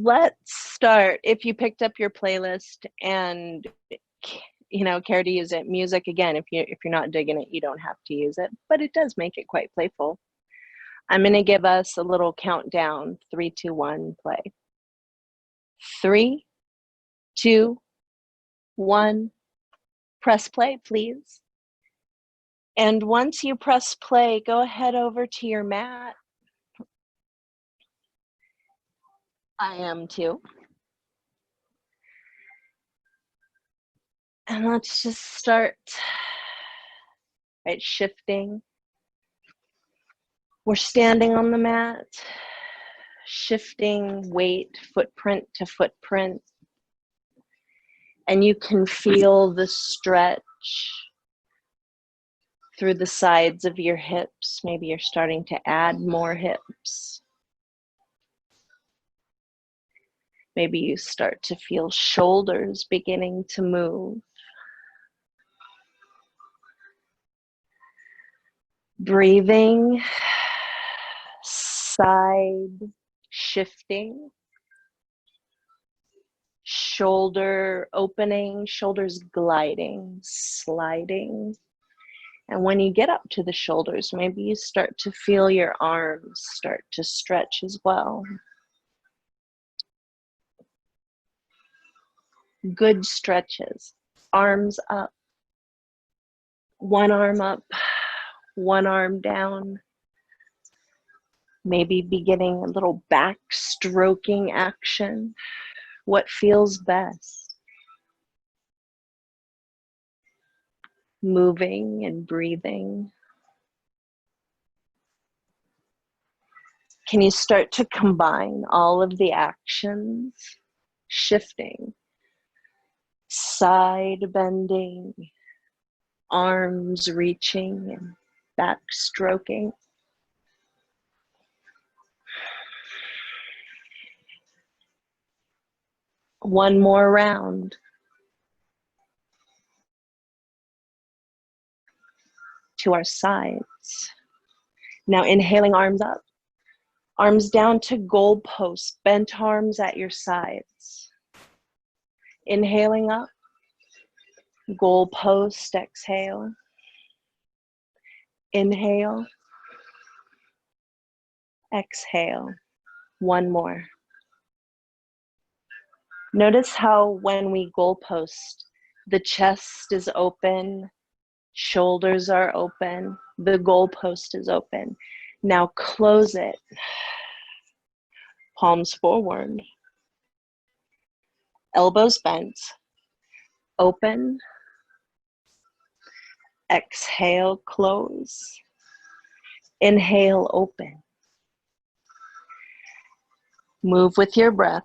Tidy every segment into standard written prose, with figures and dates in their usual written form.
Let's start. If you picked up your playlist and care to use it, music again, if you're not digging it, you don't have to use it, but it does make it quite playful. I'm going to give us a little countdown. 3, 2, 1, play. 3, 2, 1. Press play, please. And once you press play, go ahead over to your mat. I am too. And let's just start, right, shifting. We're standing on the mat, shifting weight, footprint to footprint. And you can feel the stretch through the sides of your hips. Maybe you're starting to add more hips. Maybe you start to feel shoulders beginning to move. Breathing, side shifting, shoulder opening, shoulders gliding, sliding. And when you get up to the shoulders, maybe you start to feel your arms start to stretch as well. Good stretches. Arms up. One arm up, one arm down. Maybe beginning a little back stroking action. What feels best? Moving and breathing. Can you start to combine all of the actions? Shifting, side bending, arms reaching and back stroking. One more round. To our sides. Now inhaling, arms up. Arms down to goal post, bent arms at your sides. Inhaling up. Goal post, exhale. Inhale. Exhale. One more. Notice how when we goal post, the chest is open, shoulders are open, the goal post is open. Now close it. Palms forward. Elbows bent. Open. Exhale, close. Inhale, open. Move with your breath.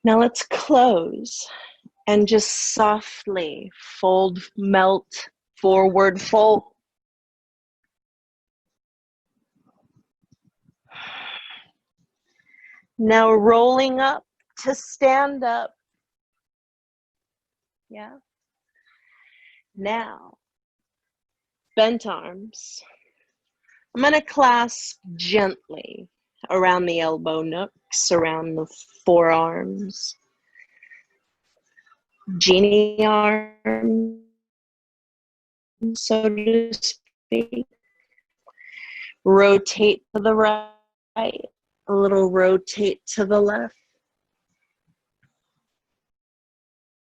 Now let's close and just softly fold, melt, forward fold. Now rolling up to stand up. Yeah. Now, bent arms. I'm going to clasp gently around the elbow nooks, around the forearms. Genie arms, so to speak. Rotate to the right, a little rotate to the left.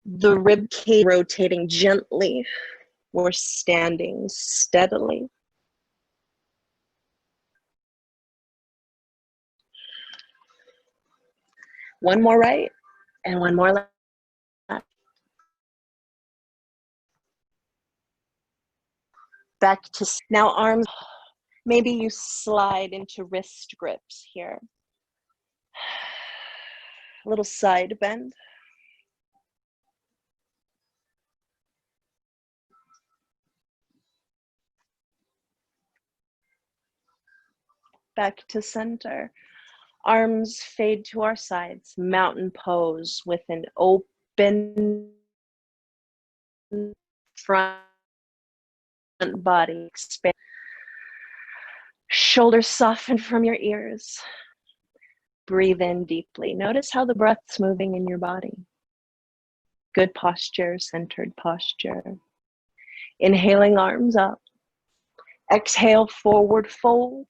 The rib cage rotating gently. We're standing steadily. One more right and one more left. Back to now, arms. Maybe you slide into wrist grips here. A little side bend. Back to center. Arms fade to our sides. Mountain pose with an open front body. Expand. Shoulders soften from your ears. Breathe in deeply. Notice how the breath's moving in your body. Good posture, centered posture. Inhaling, arms up. Exhale, forward fold.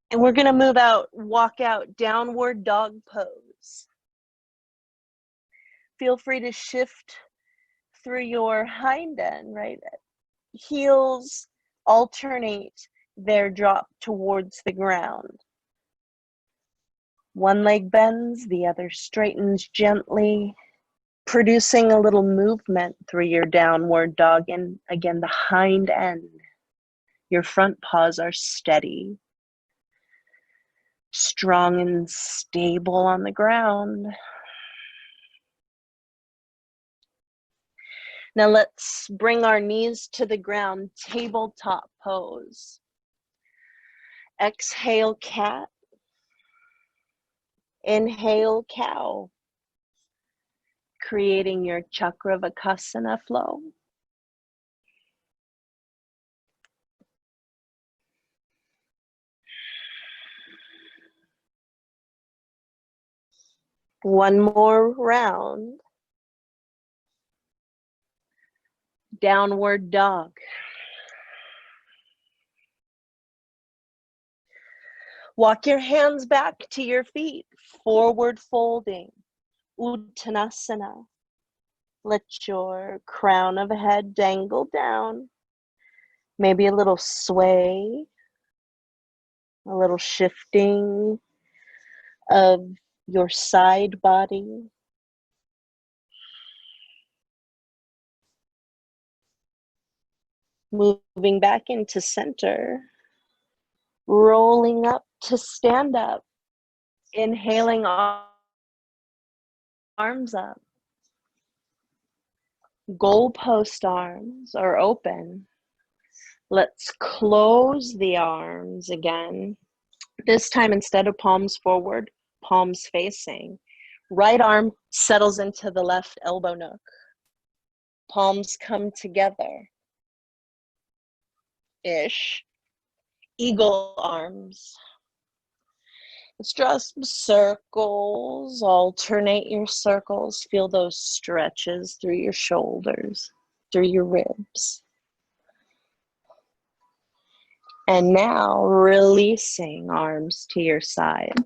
And we're gonna move out, walk out, downward dog pose. Feel free to shift through your hind end, right? Heels alternate their drop towards the ground. One leg bends, the other straightens gently, producing a little movement through your downward dog. And again, the hind end. Your front paws are steady, strong and stable on the ground. Now let's bring our knees to the ground, tabletop pose. Exhale, cat. Inhale, cow. Creating your Chakravakasana flow. One more round. Downward dog. Walk your hands back to your feet, forward folding, Uttanasana. Let your crown of the head dangle down. Maybe a little sway, a little shifting of your side body. Moving back into center, rolling up to stand up. Inhaling, arms up. Goalpost arms are open. Let's close the arms again. This time, instead of palms forward, palms facing. Right arm settles into the left elbow nook. Palms come together. Ish. Eagle arms. Let's draw some circles. Alternate your circles. Feel those stretches through your shoulders, through your ribs. And now releasing arms to your sides.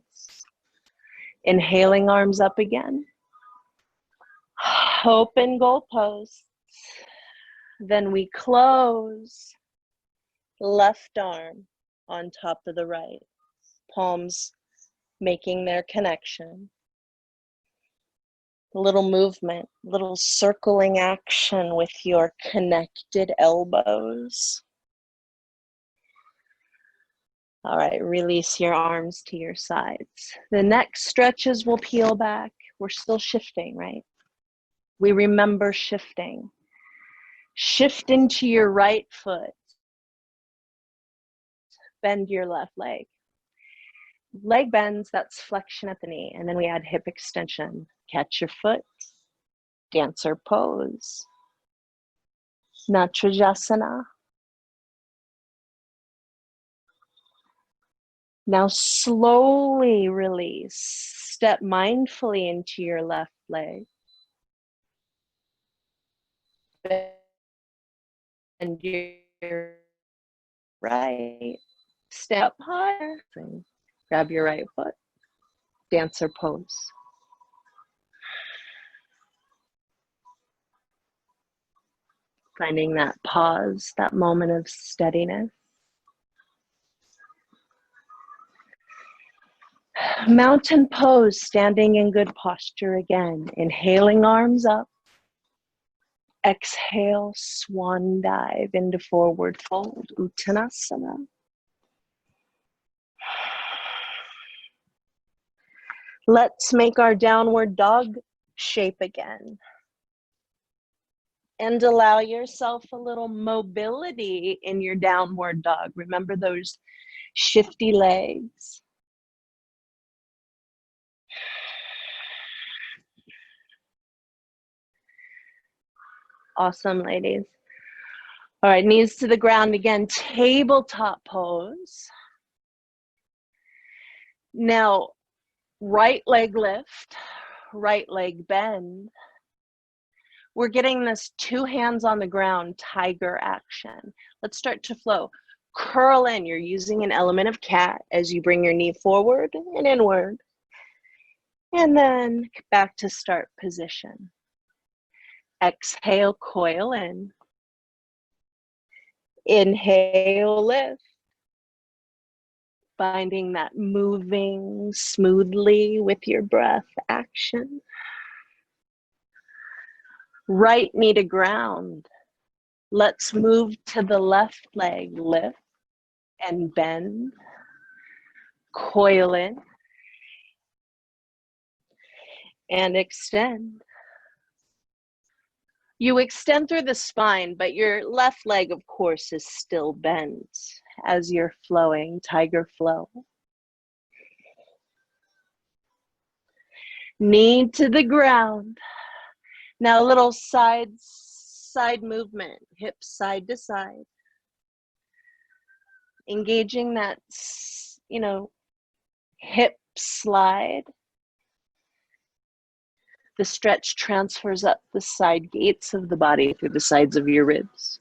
Inhaling, arms up again. Open goalposts. Then we close. Left arm on top of the right. Palms making their connection. A little movement, little circling action with your connected elbows. All right, release your arms to your sides. The neck stretches will peel back. We're still shifting, right? We remember shifting. Shift into your right foot. Bend your left leg. Leg bends, that's flexion at the knee. And then we add hip extension. Catch your foot. Dancer pose. Natrajasana. Now slowly release. Step mindfully into your left leg. And your right. Step higher. Grab your right foot. Dancer pose. Finding that pause, that moment of steadiness. Mountain pose, standing in good posture again. Inhaling, arms up. Exhale, swan dive into forward fold, Uttanasana. Let's make our downward dog shape again. And allow yourself a little mobility in your downward dog. Remember those shifty legs. Awesome, ladies. All right, knees to the ground again, tabletop pose. Now, right leg lift, right leg bend. We're getting this 2 hands on the ground tiger action. Let's start to flow. Curl in. You're using an element of cat as you bring your knee forward and inward. And then back to start position. Exhale, coil in. Inhale, lift. Finding that moving smoothly with your breath action. Right knee to ground. Let's move to the left leg, lift and bend. Coil in and extend. You extend through the spine, but your left leg, of course, is still bent as you're flowing, tiger flow. Knee to the ground. Now a little side movement, hips side to side. Engaging that, hip slide. The stretch transfers up the side gates of the body through the sides of your ribs,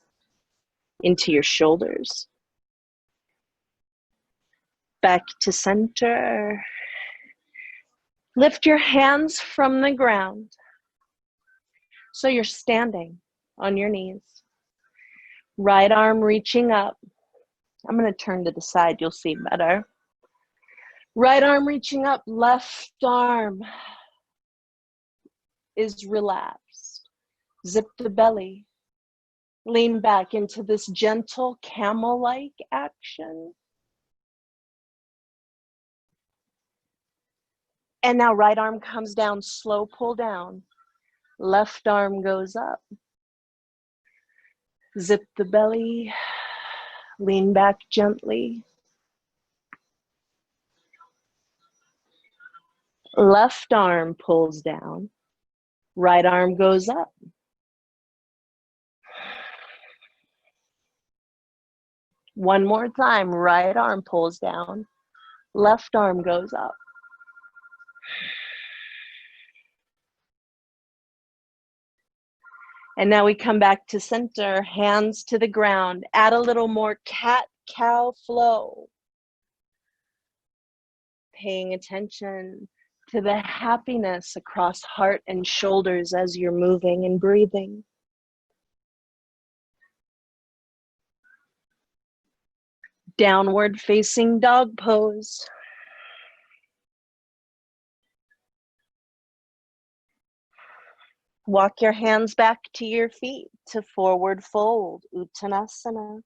into your shoulders. Back to center. Lift your hands from the ground. So you're standing on your knees. Right arm reaching up. I'm going to turn to the side, you'll see better. Right arm reaching up, left arm is relaxed. Zip the belly. Lean back into this gentle camel-like action. And now right arm comes down, slow pull down. Left arm goes up. Zip the belly. Lean back gently. Left arm pulls down. Right arm goes up. One more time, right arm pulls down. Left arm goes up. And now we come back to center, hands to the ground. Add a little more cat-cow flow. Paying attention to the happiness across heart and shoulders as you're moving and breathing. Downward facing dog pose. Walk your hands back to your feet to forward fold, Uttanasana.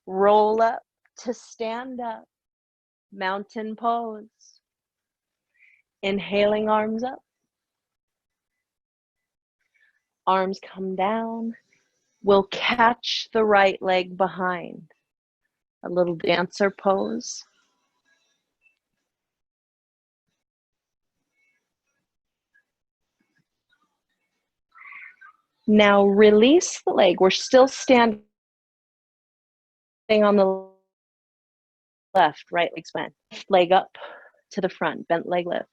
Roll up to stand up, mountain pose. Inhaling, arms up. Arms come down. We'll catch the right leg behind. A little dancer pose. Now release the leg. We're still standing on the left, right leg's bent. Leg up to the front, bent leg lift.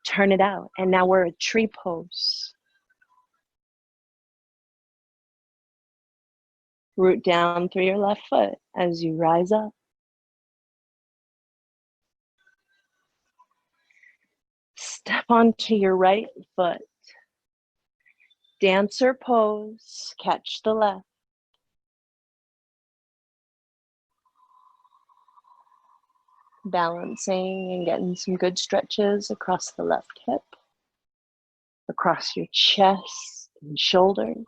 Turn it out. And now we're a tree pose. Root down through your left foot as you rise up. Step onto your right foot. Dancer pose, catch the left. Balancing and getting some good stretches across the left hip, across your chest and shoulders.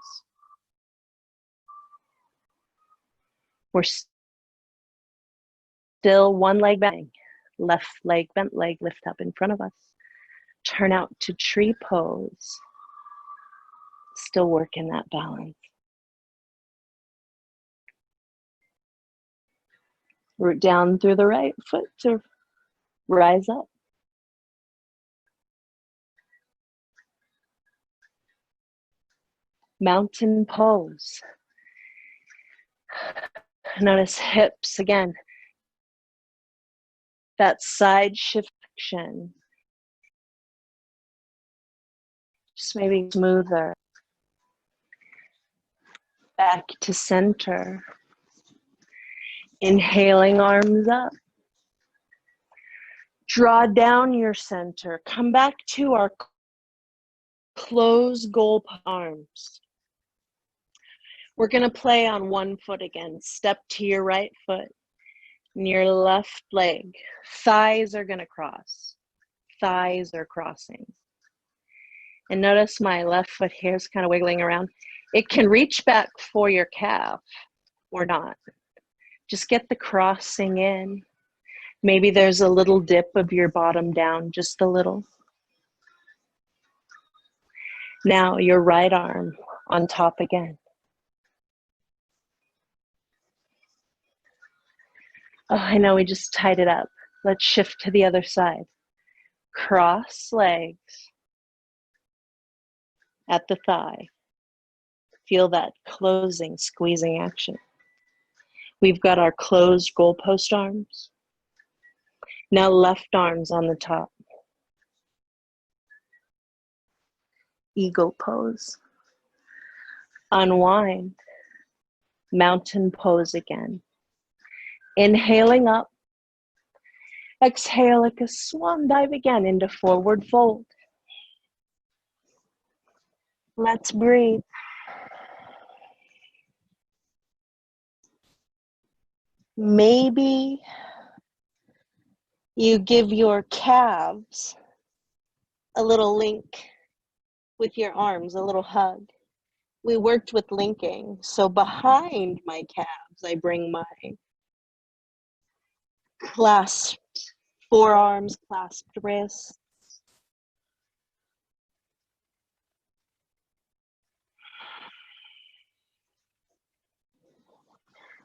We're still one leg bent, left leg bent, leg lift up in front of us. Turn out to tree pose. Still working that balance. Root down through the right foot to rise up. Mountain pose. Notice hips again. That side shift action. Just maybe smoother. Back to center. Inhaling, arms up. Draw down your center. Come back to our closed goal arms. We're going to play on one foot again. Step to your right foot and your left leg. Thighs are going to cross. Thighs are crossing. And notice my left foot here is kind of wiggling around. It can reach back for your calf or not. Just get the crossing in. Maybe there's a little dip of your bottom down, just a little. Now your right arm on top again. Oh, I know we just tied it up. Let's shift to the other side. Cross legs at the thigh. Feel that closing, squeezing action. We've got our closed goalpost arms. Now left arms on the top. Eagle pose. Unwind. Mountain pose again. Inhaling up. Exhale like a swan dive again into forward fold. Let's breathe. Maybe you give your calves a little link with your arms, a little hug. We worked with linking, so behind my calves, I bring my clasped forearms, clasped wrists.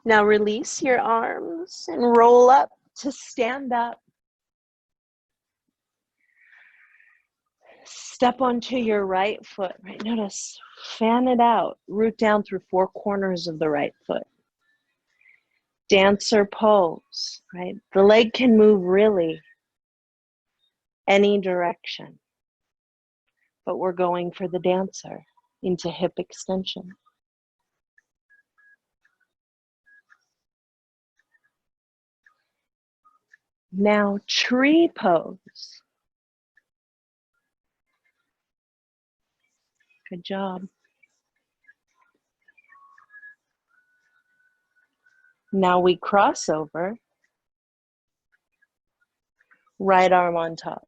Now release your arms and roll up to stand up. Step onto your right foot, right? Notice, fan it out, root down through four corners of the right foot. Dancer pose, right? The leg can move really any direction, but we're going for the dancer into hip extension. Now tree pose. Good job. Now we cross over. Right arm on top.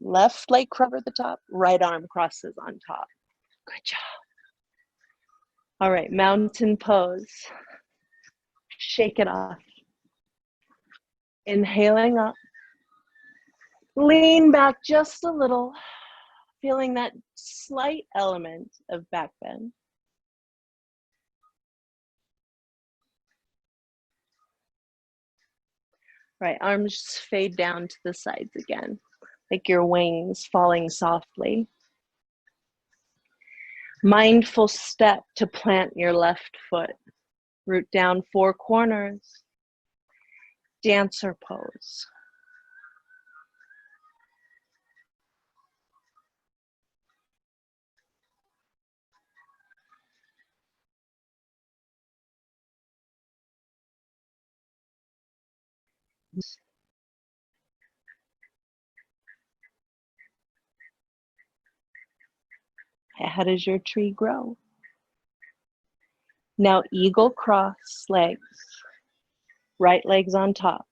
Left leg cover the top, right arm crosses on top. Good job. All right, mountain pose. Shake it off. Inhaling up. Lean back just a little, feeling that slight element of back bend. Right, arms just fade down to the sides again, like your wings falling softly. Mindful step to plant your left foot. Root down four corners. Dancer pose. How does your tree grow? Now eagle cross legs, right legs on top.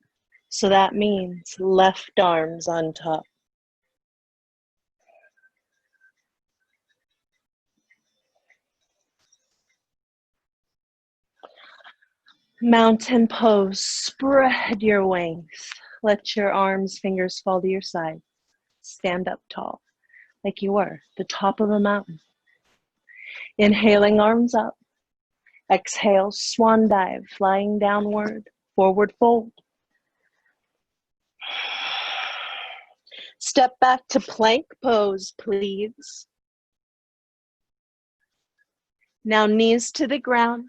So that means left arms on top. Mountain pose, spread your wings. Let your arms, fingers fall to your side. Stand up tall, like you were, the top of a mountain. Inhaling, arms up. Exhale, swan dive, flying downward, forward fold. Step back to plank pose, please. Now knees to the ground.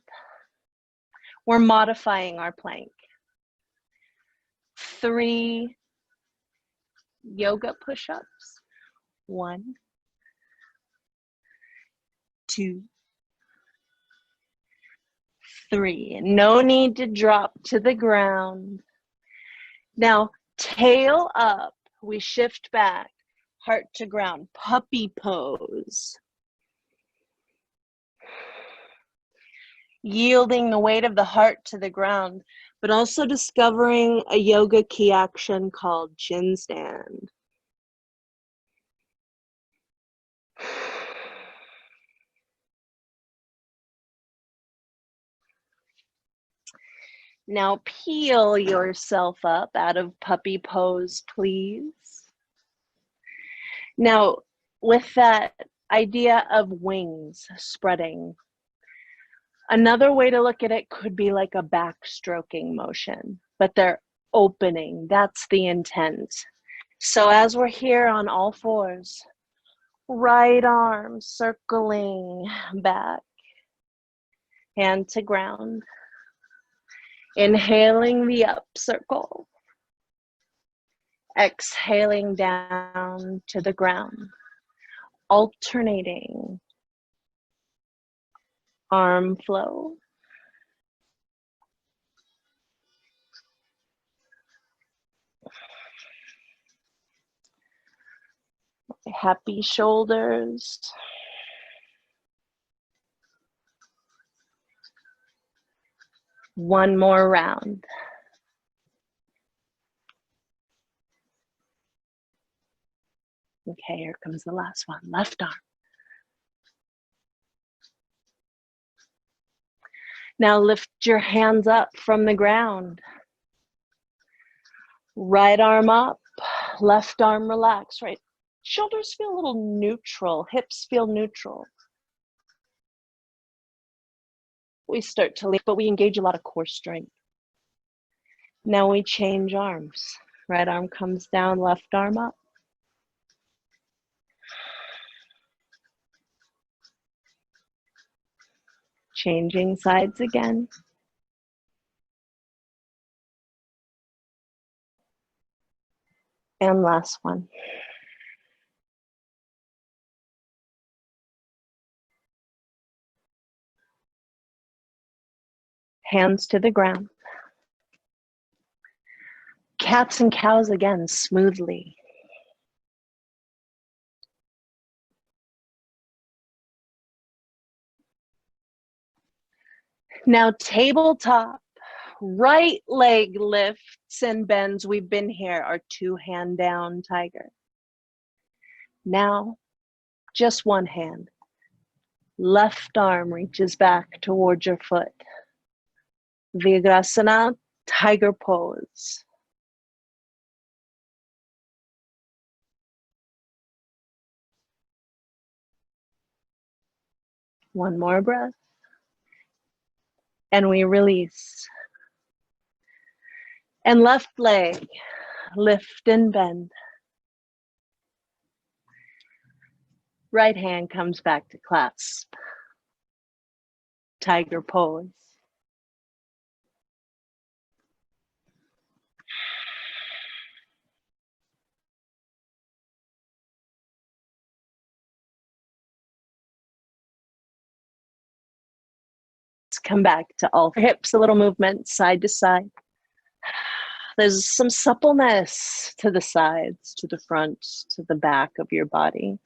We're modifying our plank. 3 yoga push-ups. 1, 2, 3. No need to drop to the ground. Now, tail up. We shift back, heart to ground, puppy pose. Yielding the weight of the heart to the ground, but also discovering a yoga key action called chin stand. Now peel yourself up out of puppy pose, please. Now, with that idea of wings spreading, another way to look at it could be like a backstroking motion, but they're opening. That's the intent. So as we're here on all fours, right arm circling back, hand to ground. Inhaling the up circle. Exhaling down to the ground. Alternating arm flow. Happy shoulders. One more round. Okay, here comes the last one. Left arm. Now lift your hands up from the ground. Right arm up, left arm relaxed, right? Shoulders feel a little neutral, hips feel neutral. We start to lift, but we engage a lot of core strength. Now we change arms. Right arm comes down, left arm up. Changing sides again. And last one. Hands to the ground. Cats and cows again, smoothly. Now tabletop, right leg lifts and bends. We've been here, our 2-hand down tiger. Now, just one hand. Left arm reaches back towards your foot. Vinyasa, tiger pose. One more breath. And we release. And left leg, lift and bend. Right hand comes back to clasp. Tiger pose. Let's come back to all hips, a little movement side to side. There's some suppleness to the sides, to the front, to the back of your body.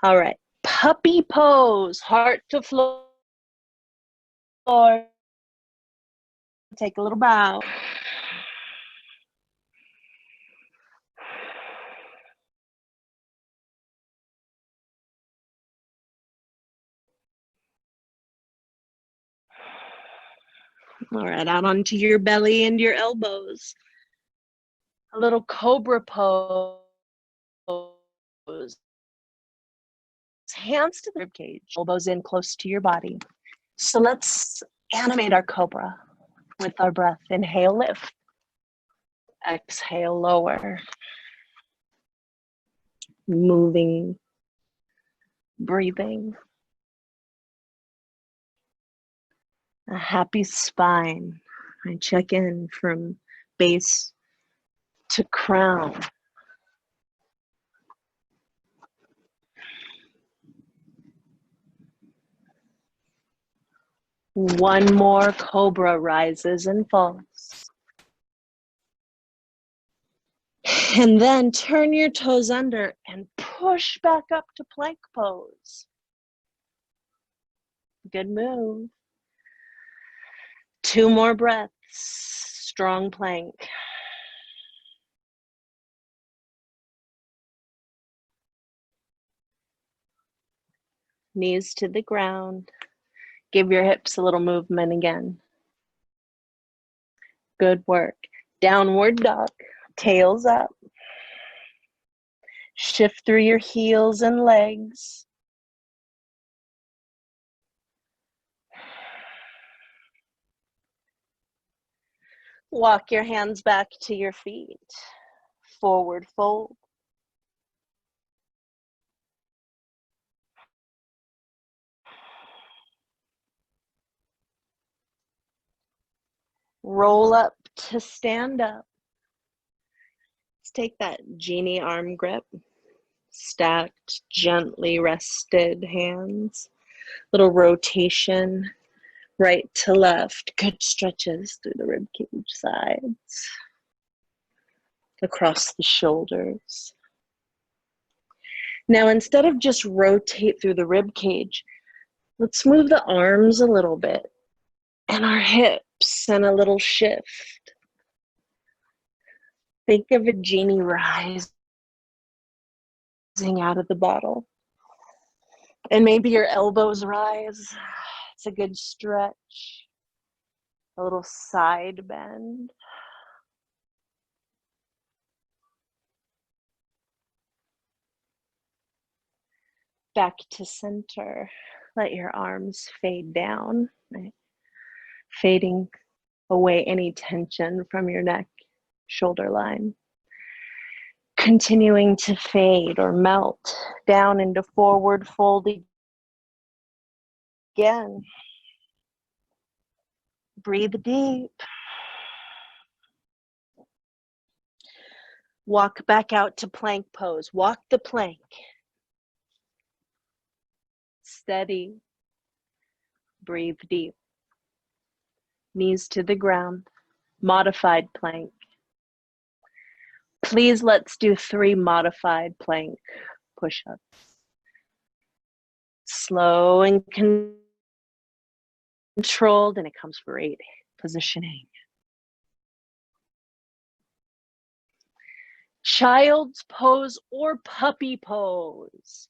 All right, puppy pose, heart to floor. Take a little bow. All right, out onto your belly and your elbows. A little cobra pose. Hands to the ribcage, elbows in close to your body. So let's animate our cobra with our breath. Inhale, lift. Exhale, lower. moving, breathing. A happy spine. I check in from base to crown. One more cobra rises and falls. And then turn your toes under and push back up to plank pose. Good move. 2 more breaths. Strong plank. Knees to the ground. Give your hips a little movement again. Good work. Downward dog. Tails up. Shift through your heels and legs. Walk your hands back to your feet. Forward fold. Roll up to stand up. Let's take that genie arm grip. Stacked, gently rested hands. Little rotation, right to left. Good stretches through the ribcage sides. Across the shoulders. Now, instead of just rotate through the ribcage, let's move the arms a little bit and our hips and a little shift. Think of a genie rising out of the bottle. And maybe your elbows rise. It's a good stretch. A little side bend. Back to center. Let your arms fade down, right? Fading away any tension from your neck, shoulder line. Continuing to fade or melt down into forward fold again. Breathe deep. Walk back out to plank pose. Walk the plank. Steady. Breathe deep. Knees to the ground. Modified plank. Please, let's do 3 modified plank push-ups. Slow and controlled, and it comes great positioning. Child's pose or puppy pose.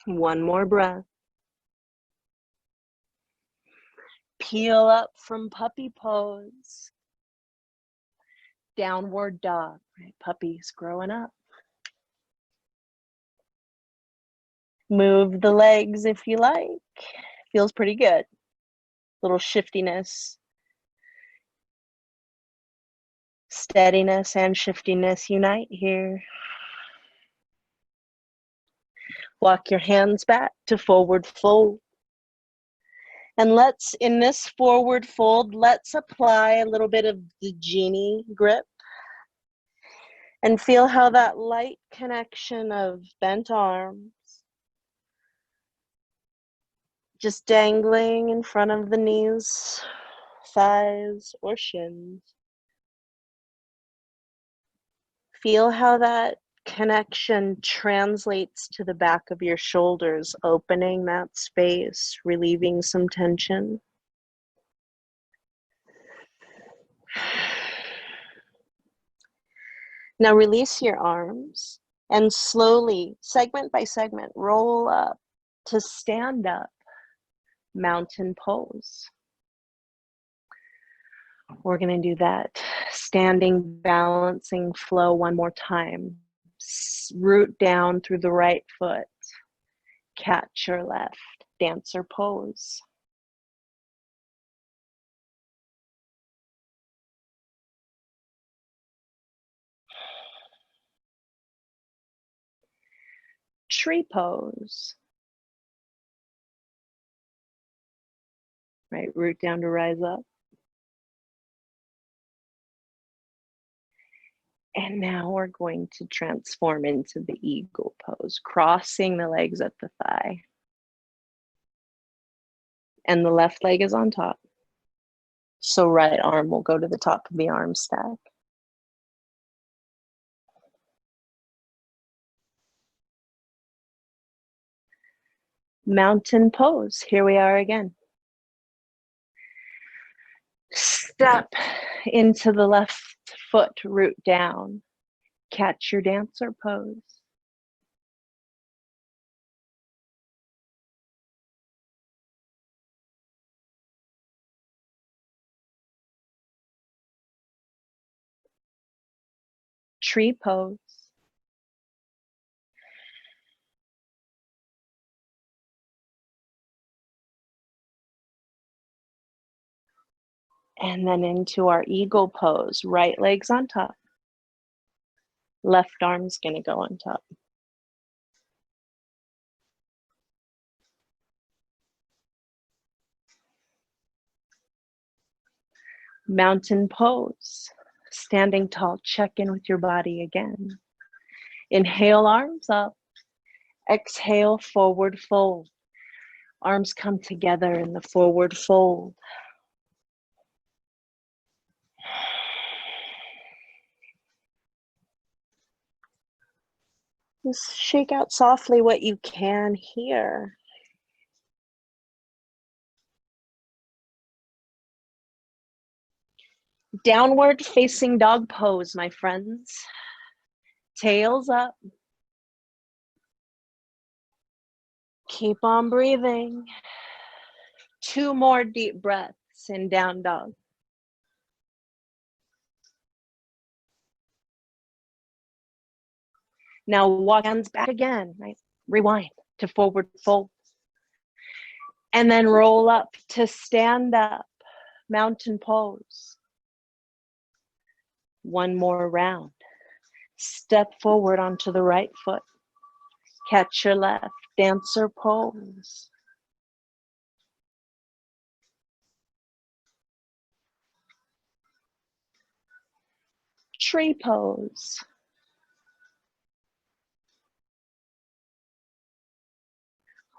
One more breath. Peel up from puppy pose. Downward dog, right? Puppy's growing up. Move the legs if you like. Feels pretty good. Little shiftiness. Steadiness and shiftiness unite here. Walk your hands back to forward fold. And let's, in this forward fold, let's apply a little bit of the genie grip. And feel how that light connection of bent arms just dangling in front of the knees, thighs, or shins. Feel how that connection translates to the back of your shoulders, opening that space, relieving some tension. Now release your arms and slowly, segment by segment, roll up to stand up, mountain pose. We're going to do that standing, balancing flow one more time. Root down through the right foot. Catch your left, dancer pose. Tree pose. Right root down to rise up. And now we're going to transform into the eagle pose, crossing the legs at the thigh. And the left leg is on top. So right arm will go to the top of the arm stack. Mountain pose. Here we are again. Step into the left foot, root down. Catch your dancer pose. Tree pose. And then into our eagle pose. Right leg's on top. Left arm's gonna go on top. Mountain pose. Standing tall, check in with your body again. Inhale, arms up. Exhale, forward fold. Arms come together in the forward fold. Just shake out softly what you can here. Downward facing dog pose, my friends. Tails up. Keep on breathing. 2 more deep breaths in down dog. Now walk hands back again, right? Rewind to forward fold. And then roll up to stand up, mountain pose. 1 more round. Step forward onto the right foot. Catch your left, dancer pose. Tree pose.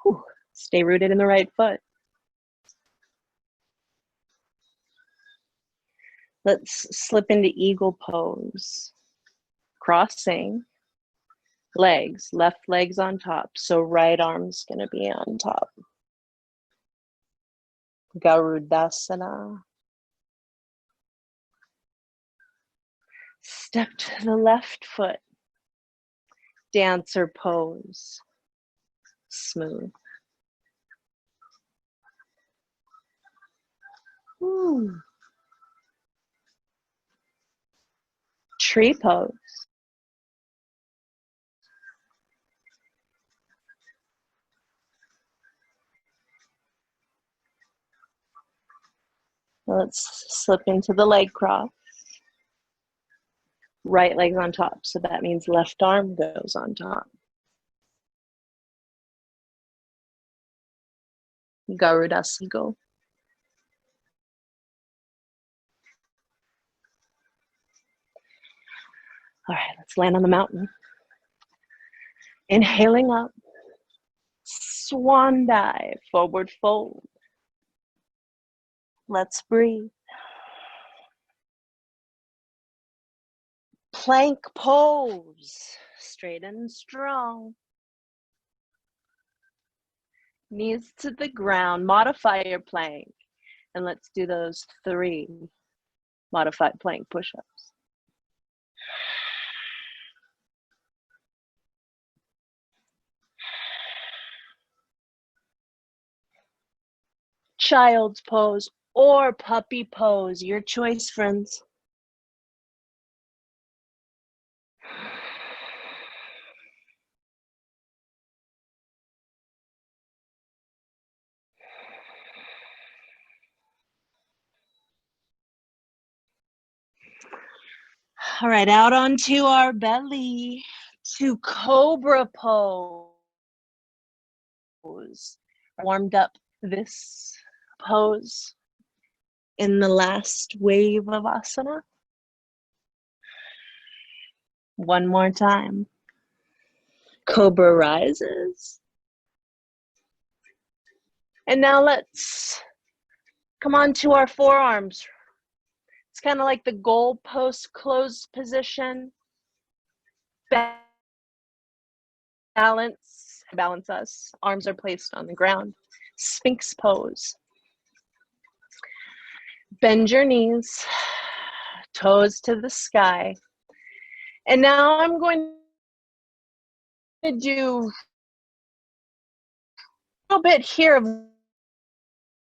Whew. Stay rooted in the right foot. Let's slip into eagle pose. Crossing legs, left leg's on top, so right arm's gonna be on top. Garudasana. Step to the left foot. Dancer pose. Smooth. Ooh. Tree pose. Let's slip into the leg cross. Right leg's on top, so that means left arm goes on top. Garudasana. All right, let's land on the mountain. Inhaling up. Swan dive, forward fold. Let's breathe. Plank pose, straight and strong. Knees to the ground, modify your plank. And let's do those 3 modified plank push-ups. Child's pose or puppy pose, your choice, friends. All right, out onto our belly to cobra pose. Warmed up this pose in the last wave of asana. One more time. Cobra rises. And now let's come on to our forearms. It's kind of like the goalpost closed position. Balance us. Arms are placed on the ground. Sphinx pose. Bend your knees, toes to the sky. And now I'm going to do a little bit here of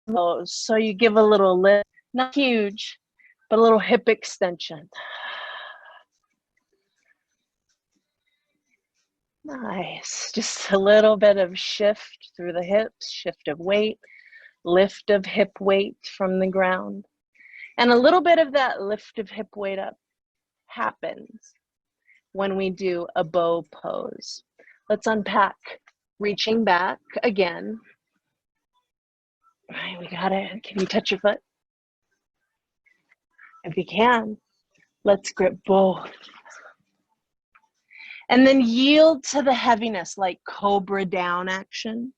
those. So you give a little lift, not huge, but a little hip extension. Nice. Just a little bit of shift through the hips, shift of weight, lift of hip weight from the ground. And a little bit of that lift of hip weight up happens when we do a bow pose. Let's unpack. Reaching back again. All right, we got it. Can you touch your foot? If you can, let's grip both. And then yield to the heaviness, like cobra down action.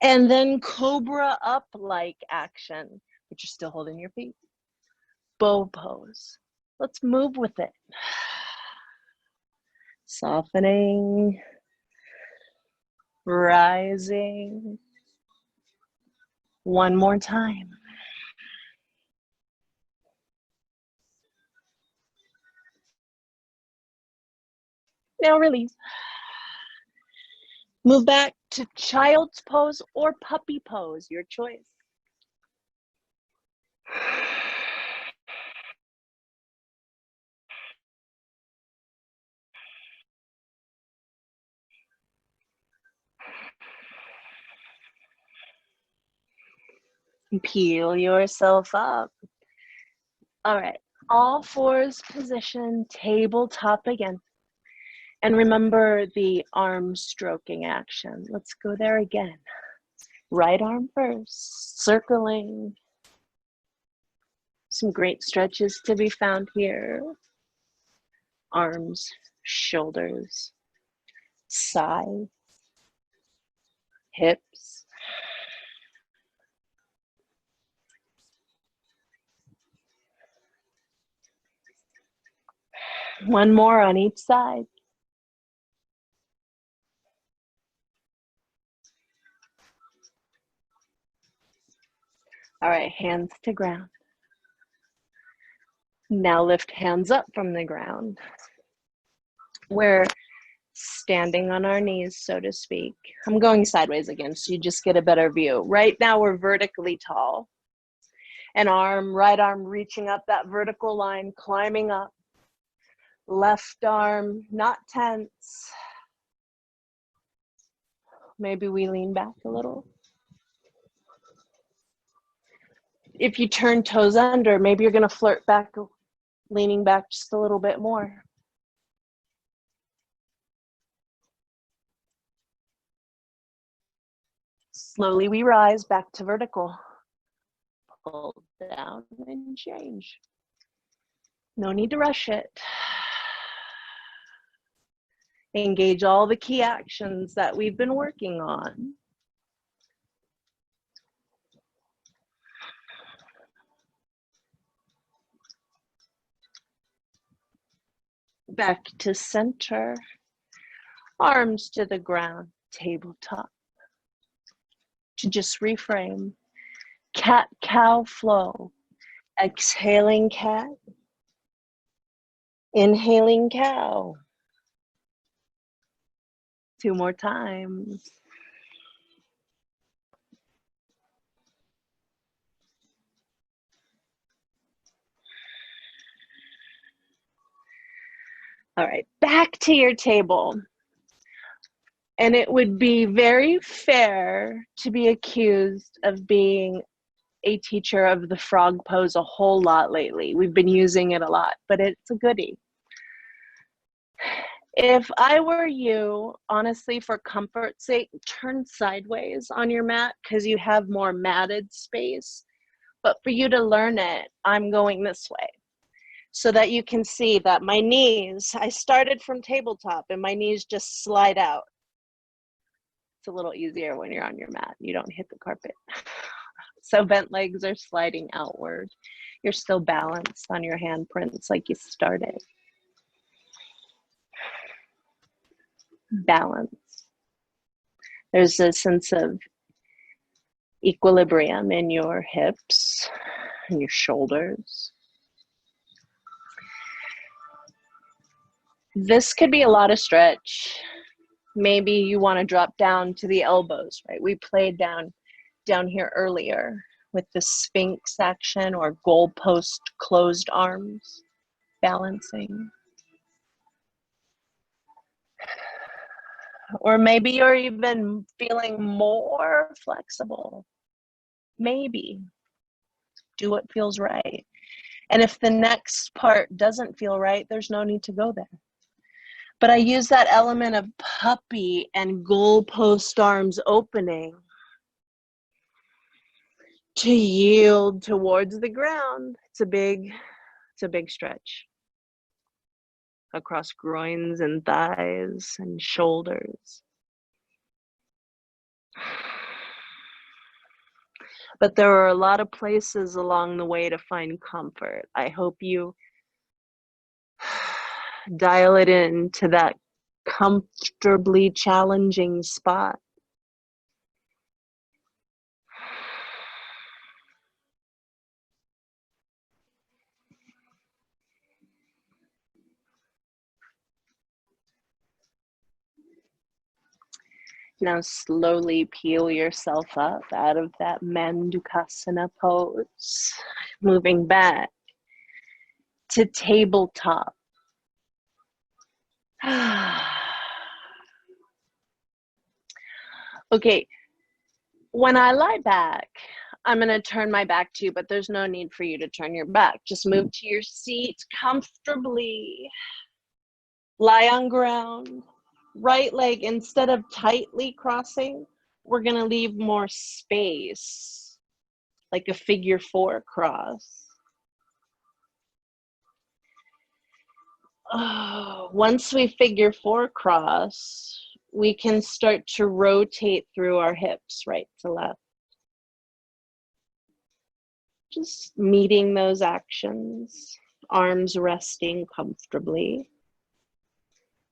And then cobra up like action, but you're still holding your feet. Bow pose. Let's move with it. Softening, rising. One more time. Now release. Move back to child's pose or puppy pose, your choice. Peel yourself up. All right, all fours position, tabletop again. And remember the arm stroking action. Let's go there again. Right arm first, circling. Some great stretches to be found here. Arms, shoulders, sides, hips. One more on each side. All right, hands to ground. Now lift hands up from the ground. We're standing on our knees, so to speak. I'm going sideways again, so you just get a better view. Right now we're vertically tall. And right arm reaching up that vertical line, climbing up. Left arm, not tense. Maybe we lean back a little. If you turn toes under, maybe you're gonna flirt back, leaning back just a little bit more. Slowly we rise back to vertical. Pull down and change. No need to rush it. Engage all the key actions that we've been working on. Back to center. Arms to the ground, tabletop. To just reframe. Cat-cow flow. Exhaling cat. Inhaling cow. 2 more times. All right, back to your table. And it would be very fair to be accused of being a teacher of the frog pose a whole lot lately. We've been using it a lot, but it's a goodie. If I were you, honestly, for comfort's sake, turn sideways on your mat because you have more matted space. But for you to learn it, I'm going this way so that you can see that my knees, I started from tabletop and my knees just slide out. It's a little easier when you're on your mat. You don't hit the carpet. So bent legs are sliding outward. You're still balanced on your handprints like you started. Balance. There's a sense of equilibrium in your hips and your shoulders. This could be a lot of stretch. Maybe you want to drop down to the elbows, right? We played down here earlier with the Sphinx action or goalpost closed arms, balancing. Or maybe you're even feeling more flexible. Maybe. Do what feels right. And if the next part doesn't feel right, there's no need to go there. But I use that element of puppy and goalpost arms opening to yield towards the ground. It's a big stretch across groins and thighs and shoulders. But there are a lot of places along the way to find comfort. I hope you dial it in to that comfortably challenging spot. Now slowly peel yourself up out of that Mandukasana pose, moving back to tabletop. Okay, when I lie back, I'm going to turn my back to you, but there's no need for you to turn your back. Just move to your seat comfortably. Lie on ground. Right leg, instead of tightly crossing, we're going to leave more space, like a figure 4 cross. Once we figure 4 cross, we can start to rotate through our hips right to left. Just meeting those actions, arms resting comfortably.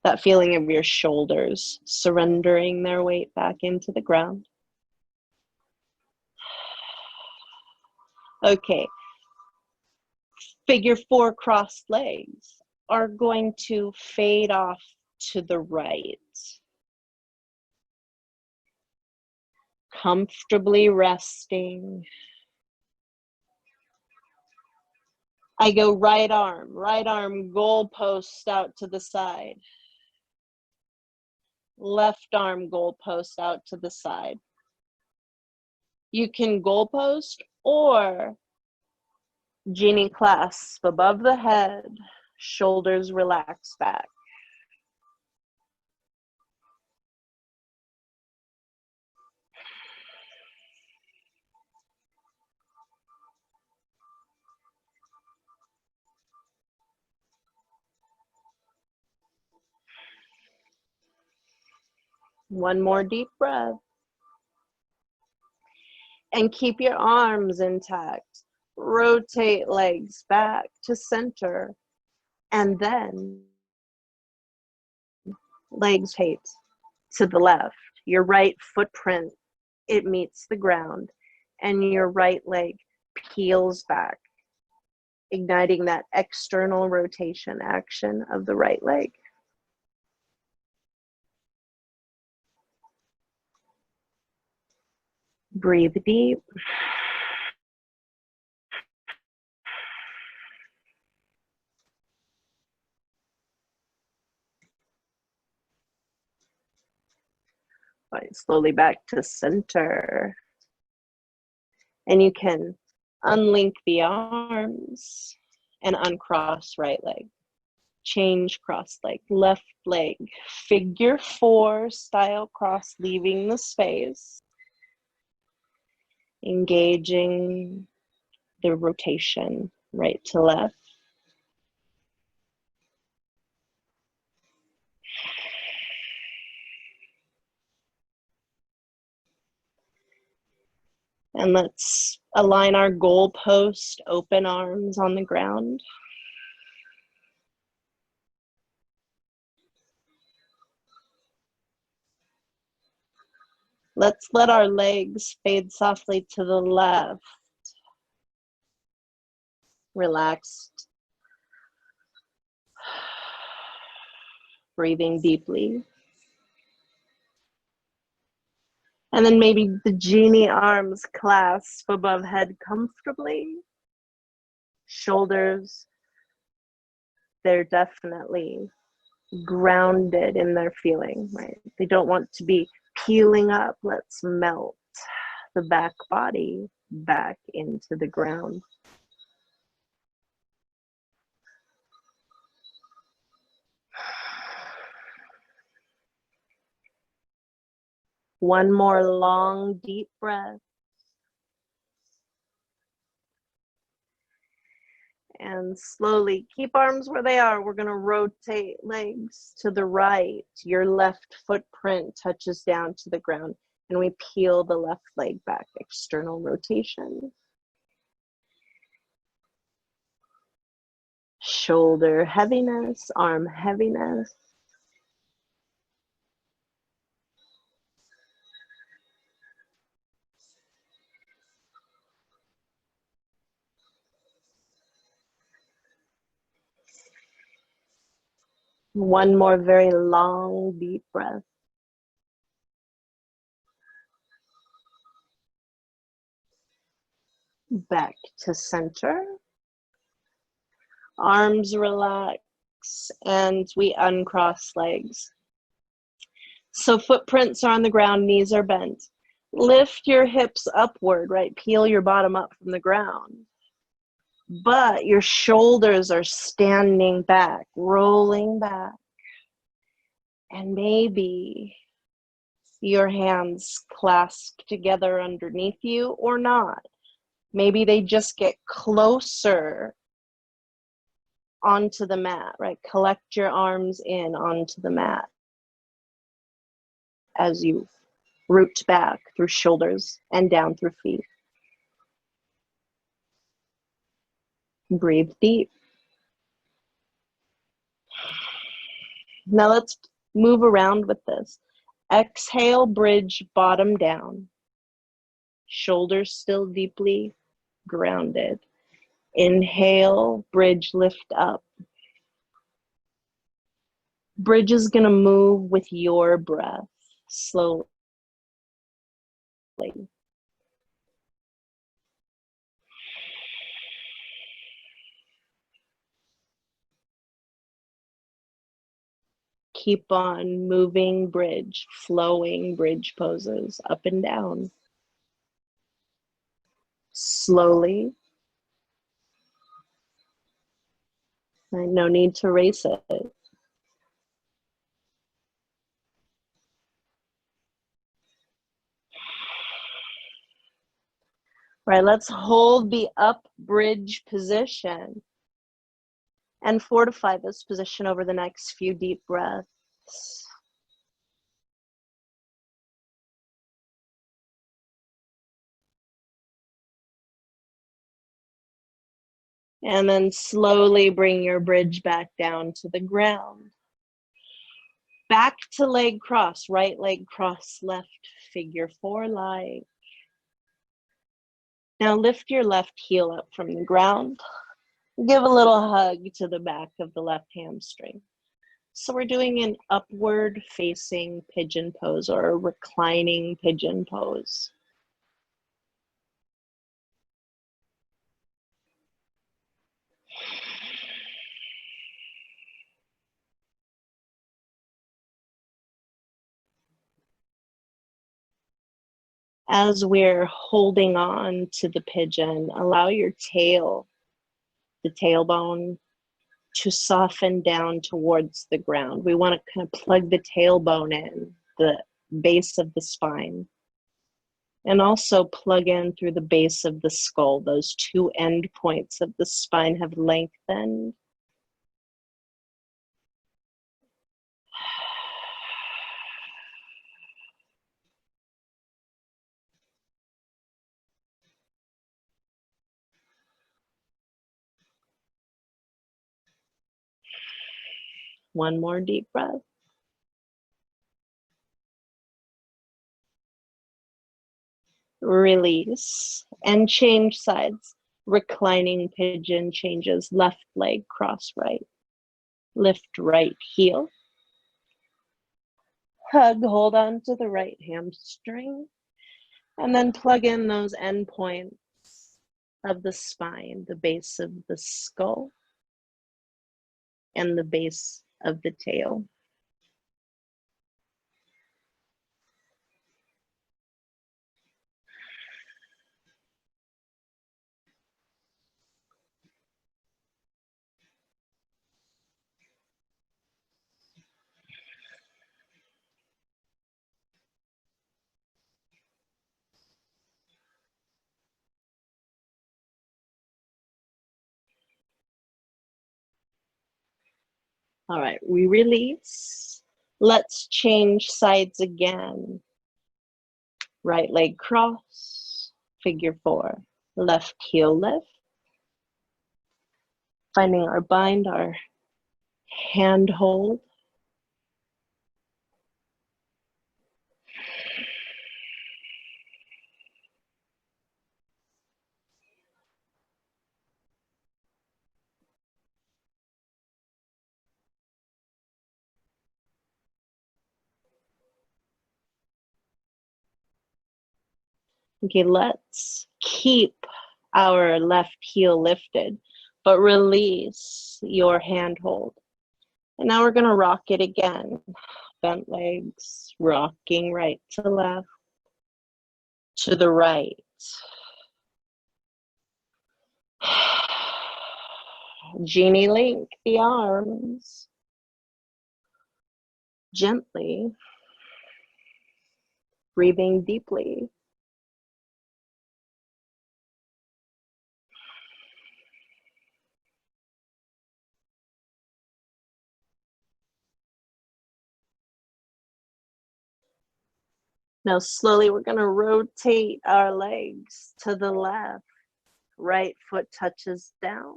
That feeling of your shoulders surrendering their weight back into the ground. Okay, figure 4 crossed legs are going to fade off to the right. Comfortably resting. I go right arm goalpost out to the side. Left arm goalpost out to the side. You can goalpost or genie clasp above the head, shoulders relax back. One more deep breath. And keep your arms intact. Rotate legs back to center. And then legs rotate to the left. Your right footprint, it meets the ground. And your right leg peels back, igniting that external rotation action of the right leg. Breathe deep. Right, slowly back to center. And you can Unlink the arms and uncross right leg. Change cross leg, left leg, figure four style cross, leaving the space, engaging the rotation right to left. And let's align our goal post, open arms on the ground. Let's let our legs fade softly to the left. Relaxed. Breathing deeply. And then maybe the genie arms clasp above head comfortably. Shoulders, they're definitely grounded in their feeling, right? They don't want to be peeling up. Let's melt the back body back into the ground. One more long, deep breath. And slowly keep arms where they are. We're going to rotate legs to the right. Your left footprint touches down to the ground. And we peel the left leg back, external rotation. Shoulder heaviness, arm heaviness. One more very long, deep breath. Back to center. Arms relax, and we uncross legs. So footprints are on the ground, knees are bent. Lift your hips upward, right? Peel your bottom up from the ground. But your shoulders are standing back, rolling back. And maybe your hands clasp together underneath you or not. Maybe they just get closer onto the mat, right? Collect your arms in onto the mat as you root back through shoulders and down through feet. Breathe deep. Now let's move around with this. Exhale, bridge, bottom down. Shoulders still deeply grounded. Inhale, bridge, lift up. Bridge is going to move with your breath, slowly. Keep on moving bridge, flowing bridge poses up and down. Slowly. No need to race it. Right, let's hold the up bridge position and fortify this position over the next few deep breaths. And then slowly bring your bridge back down to the ground. Back to leg cross, right leg cross, left figure four lie. Now lift your left heel up from the ground. Give a little hug to the back of the left hamstring. So we're doing an upward facing pigeon pose or a reclining pigeon pose. As we're holding on to the pigeon, allow your tail, the tailbone, to soften down towards the ground. We want to kind of plug the tailbone in, the base of the spine, and also plug in through the base of the skull. Those two end points of the spine have lengthened. One more deep breath. Release and change sides. Reclining pigeon changes left leg, cross right. Lift right heel. Hug, hold on to the right hamstring. And then plug in those end points of the spine, the base of the skull, and the base of the tail. All right, we release. Let's change sides again. Right leg cross, figure four. Left heel lift. Finding our bind, our hand hold. Okay, let's keep our left heel lifted, but release your hand hold. And now we're gonna rock it again. Bent legs, rocking right to left, to the right. Genie link the arms. Gently. Breathing deeply. Now slowly we're gonna rotate our legs to the left. Right foot touches down.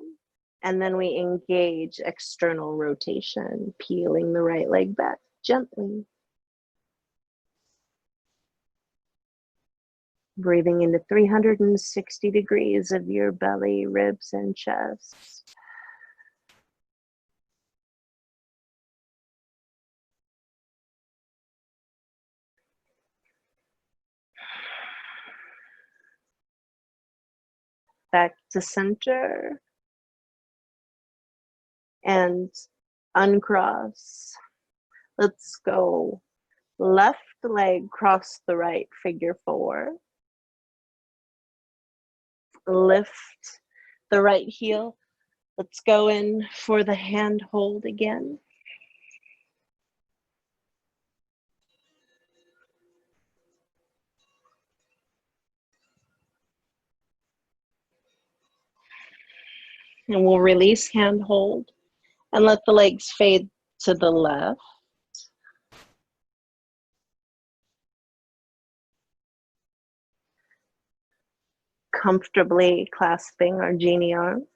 And then we engage external rotation, peeling the right leg back gently. Breathing into 360 degrees of your belly, ribs, and chest. Back to center. And uncross. Let's go. Left leg cross the right, figure four. Lift the right heel. Let's go in for the hand hold again. And we'll release hand hold and let the legs fade to the left. Comfortably clasping our genie arms.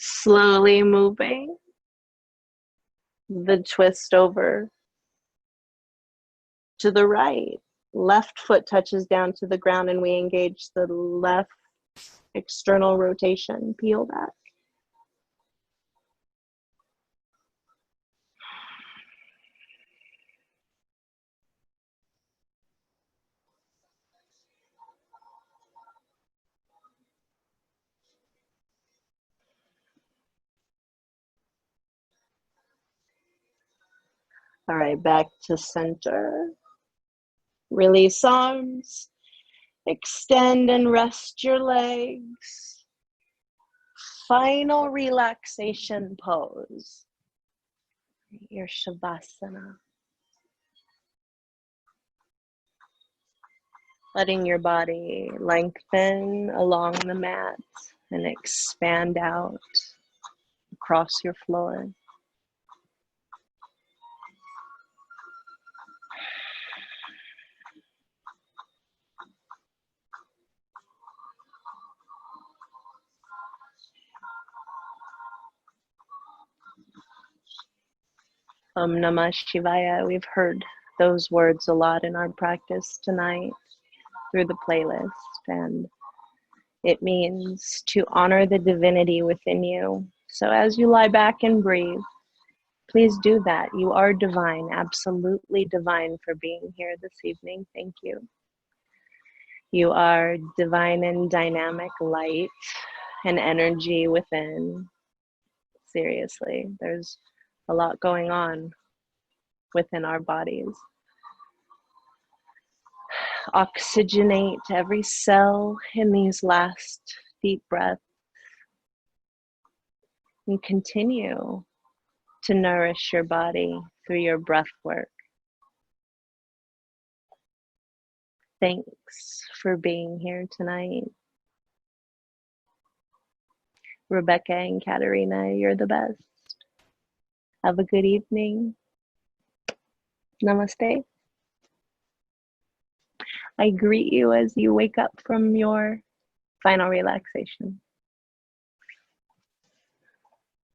Slowly moving the twist over to the right. Left foot touches down to the ground and we engage the left external rotation. Peel back. All right, back to center. Release arms. Extend and rest your legs. Final relaxation pose. Your Shavasana. Letting your body lengthen along the mat and expand out across your floor. Om Namah Shivaya. We've heard those words a lot in our practice tonight through the playlist, and it means to honor the divinity within you. So as you lie back and breathe, please do that. You are divine, absolutely divine for being here this evening. Thank you. You are divine and dynamic light and energy within. Seriously, there's a lot going on within our bodies. Oxygenate every cell in these last deep breaths and continue to nourish your body through your breath work. Thanks for being here tonight. Rebecca and Katerina, you're the best. Have a good evening. Namaste. I greet you as you wake up from your final relaxation.